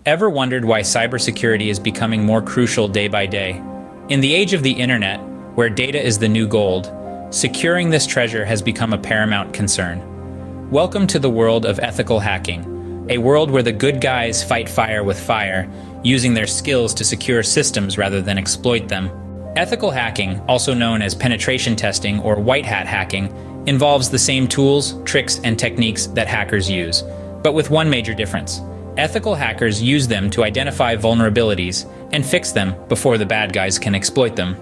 Ever wondered why cybersecurity is becoming more crucial day by day? In the age of the internet, where data is the new gold, securing this treasure has become a paramount concern. Welcome to the world of ethical hacking, a world where the good guys fight fire with fire, using their skills to secure systems rather than exploit them. Ethical hacking, also known as penetration testing or white hat hacking, involves the same tools, tricks, and techniques that hackers use, but with one major difference. Ethical hackers use them to identify vulnerabilities and fix them before the bad guys can exploit them.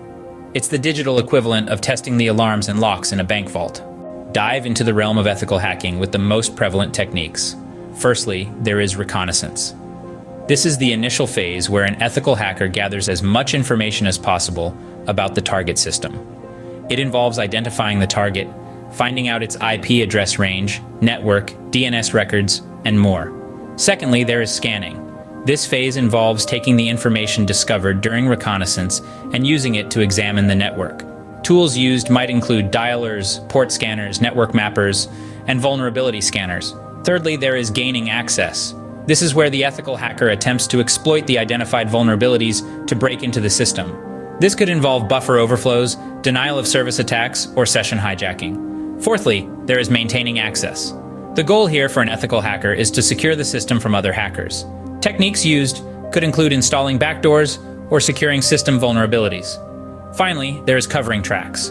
It's the digital equivalent of testing the alarms and locks in a bank vault. Dive into the realm of ethical hacking with the most prevalent techniques. Firstly, there is reconnaissance. This is the initial phase where an ethical hacker gathers as much information as possible about the target system. It involves identifying the target, finding out its IP address range, network, DNS records, and more. Secondly, there is scanning. This phase involves taking the information discovered during reconnaissance and using it to examine the network. Tools used might include dialers, port scanners, network mappers, and vulnerability scanners. Thirdly, there is gaining access. This is where the ethical hacker attempts to exploit the identified vulnerabilities to break into the system. This could involve buffer overflows, denial of service attacks, or session hijacking. Fourthly, there is maintaining access. The goal here for an ethical hacker is to secure the system from other hackers. Techniques used could include installing backdoors or securing system vulnerabilities. Finally, there is covering tracks.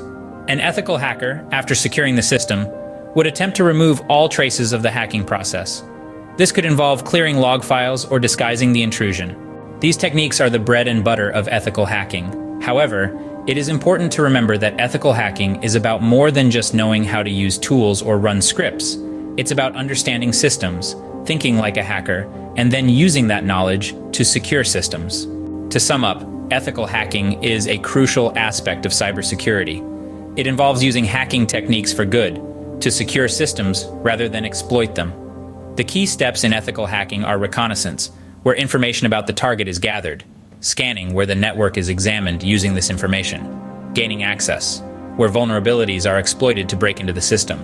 An ethical hacker, after securing the system, would attempt to remove all traces of the hacking process. This could involve clearing log files or disguising the intrusion. These techniques are the bread and butter of ethical hacking. However, it is important to remember that ethical hacking is about more than just knowing how to use tools or run scripts. It's about understanding systems, thinking like a hacker, and then using that knowledge to secure systems. To sum up, ethical hacking is a crucial aspect of cybersecurity. It involves using hacking techniques for good, to secure systems rather than exploit them. The key steps in ethical hacking are reconnaissance, where information about the target is gathered; scanning, where the network is examined using this information; gaining access, where vulnerabilities are exploited to break into the system;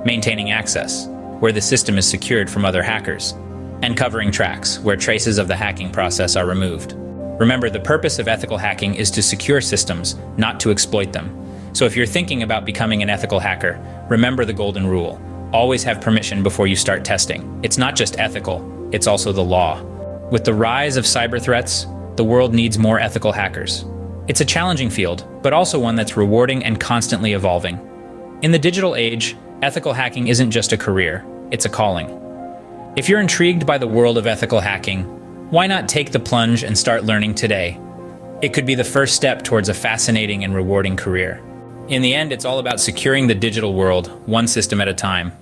maintaining access, where the system is secured from other hackers; and covering tracks, where traces of the hacking process are removed. Remember, the purpose of ethical hacking is to secure systems, not to exploit them. So if you're thinking about becoming an ethical hacker, remember the golden rule. Always have permission before you start testing. It's not just ethical, it's also the law. With the rise of cyber threats, the world needs more ethical hackers. It's a challenging field, but also one that's rewarding and constantly evolving. In the digital age, ethical hacking isn't just a career, it's a calling. If you're intrigued by the world of ethical hacking, why not take the plunge and start learning today? It could be the first step towards a fascinating and rewarding career. In the end, it's all about securing the digital world, one system at a time.